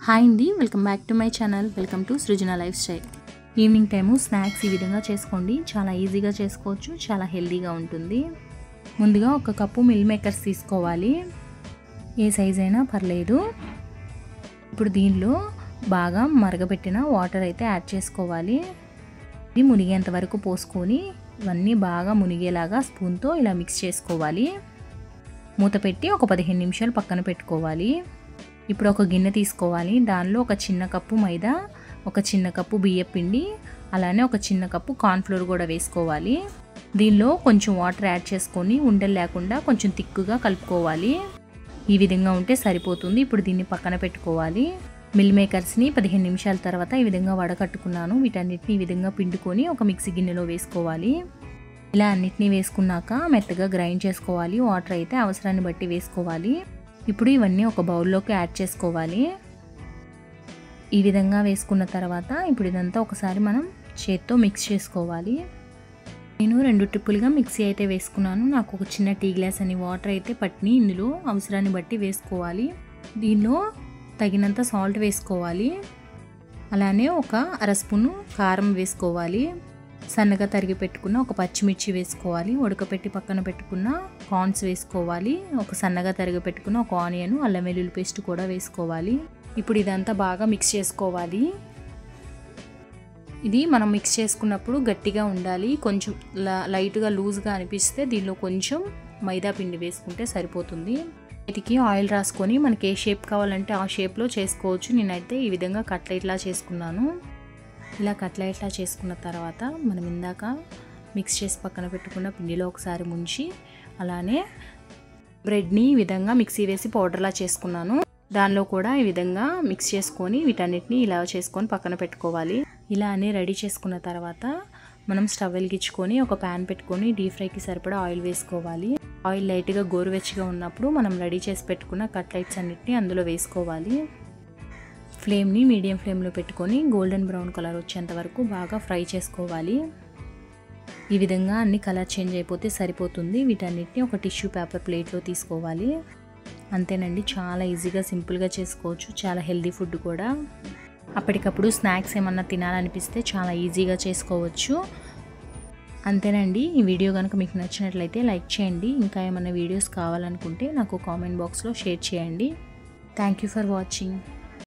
Hi అండి, welcome back to my channel. Welcome to Srujana lifestyle. Evening time snacks ఈ విధంగా చేసుకోండి. చాలా ఈజీగా చేసుకోవచ్చు, చాలా హెల్తీగా ఉంటుంది. ముందుగా ఒక కప్పు మిల్ మేకర్స్ తీసుకోవాలి. ఏ సైజ్ అయినా పర్లేదు. ఇప్పుడు దీనిలో బాగా మరగబెట్టిన వాటర్ అయితే యాడ్ చేసుకోవాలి. ఇది మునిగేంత వరకు పోసుకొని ఇవన్నీ బాగా మునిగేలాగా స్పూన్తో ఇలా మిక్స్ చేసుకోవాలి. మూత పెట్టి ఒక 15 నిమిషాలు పక్కన పెట్టుకోవాలి. ఇప్పుడు ఒక గిన్నె తీసుకోవాలి. దానిలో ఒక చిన్న కప్పు మైదా, ఒక చిన్న కప్పు బియ్యం పిండి, అలానే ఒక చిన్న కప్పు కార్న్ఫ్లోర్ కూడా వేసుకోవాలి. దీనిలో కొంచెం వాటర్ యాడ్ చేసుకొని ఉండలు లేకుండా కొంచెం తిక్కుగా కలుపుకోవాలి. ఈ విధంగా ఉంటే సరిపోతుంది. ఇప్పుడు దీన్ని పక్కన పెట్టుకోవాలి. మిల్ మేకర్స్ని 15 నిమిషాల తర్వాత ఈ విధంగా వడకట్టుకున్నాను. వీటన్నిటిని ఈ విధంగా పిండుకొని ఒక మిక్సీ గిన్నెలో వేసుకోవాలి. ఇలా అన్నిటినీ వేసుకున్నాక మెత్తగా గ్రైండ్ చేసుకోవాలి. వాటర్ అయితే అవసరాన్ని బట్టి వేసుకోవాలి. ఇప్పుడు ఇవన్నీ ఒక బౌల్లోకి యాడ్ చేసుకోవాలి. ఈ విధంగా వేసుకున్న తర్వాత ఇప్పుడు ఇదంతా ఒకసారి మనం చేత్తో మిక్స్ చేసుకోవాలి. నేను 2 ట్రిప్పులుగా మిక్సీ అయితే వేసుకున్నాను. నాకు ఒక చిన్న టీ గ్లాస్ అని వాటర్ అయితే పట్టిని. ఇందులో అవసరాన్ని బట్టి వేసుకోవాలి. దీనిలో తగినంత సాల్ట్ వేసుకోవాలి. అలానే ఒక అర స్పూను కారం వేసుకోవాలి. సన్నగా తరిగి పెట్టుకున్న ఒక పచ్చిమిర్చి వేసుకోవాలి. ఉడకపెట్టి పక్కన పెట్టుకున్న కార్న్స్ వేసుకోవాలి. ఒక సన్నగా తరిగి పెట్టుకున్న ఒక ఆనియన్, అల్లం వెల్లుల్లి పేస్ట్ కూడా వేసుకోవాలి. ఇప్పుడు ఇదంతా బాగా మిక్స్ చేసుకోవాలి. ఇది మనం మిక్స్ చేసుకున్నప్పుడు గట్టిగా ఉండాలి. కొంచెం లైట్గా లూజ్గా అనిపిస్తే దీనిలో కొంచెం మైదా పిండి వేసుకుంటే సరిపోతుంది. వీటికి ఆయిల్ రాసుకొని మనకి ఏ షేప్ కావాలంటే ఆ షేప్లో చేసుకోవచ్చు. నేనైతే ఈ విధంగా కట్లెట్లా చేసుకున్నాను. ఇలా కట్లెట్లా చేసుకున్న తర్వాత మనం ఇందాక మిక్స్ చేసి పక్కన పెట్టుకున్న పిండిలో ఒకసారి ముంచి, అలానే బ్రెడ్ని ఈ విధంగా మిక్సీ వేసి పౌడర్లా చేసుకున్నాను. దానిలో కూడా ఈ విధంగా మిక్స్ చేసుకొని వీటన్నిటిని ఇలా చేసుకొని పక్కన పెట్టుకోవాలి. ఇలా అన్నీ రెడీ చేసుకున్న తర్వాత మనం స్టవ్ వెలిగించుకొని ఒక ప్యాన్ పెట్టుకొని డీప్ ఫ్రైకి సరిపడా ఆయిల్ వేసుకోవాలి. ఆయిల్ లైట్గా గోరువెచ్చగా ఉన్నప్పుడు మనం రెడీ చేసి పెట్టుకున్న కట్లెట్స్ అన్నిటిని అందులో వేసుకోవాలి. ఫ్లేమ్ని మీడియం ఫ్లేమ్లో పెట్టుకొని గోల్డెన్ బ్రౌన్ కలర్ వచ్చేంత వరకు బాగా ఫ్రై చేసుకోవాలి. ఈ విధంగా అన్ని కలర్ చేంజ్ అయిపోతే సరిపోతుంది. వీటన్నిటిని ఒక టిష్యూ పేపర్ ప్లేట్లో తీసుకోవాలి. అంతేనండి, చాలా ఈజీగా సింపుల్గా చేసుకోవచ్చు. చాలా హెల్దీ ఫుడ్ కూడా. అప్పటికప్పుడు స్నాక్స్ ఏమన్నా తినాలనిపిస్తే చాలా ఈజీగా చేసుకోవచ్చు. అంతేనండి, ఈ వీడియో కనుక మీకు నచ్చినట్లయితే లైక్ చేయండి. ఇంకా ఏమైనా వీడియోస్ కావాలనుకుంటే నాకు కామెంట్ బాక్స్లో షేర్ చేయండి. Thank you for watching.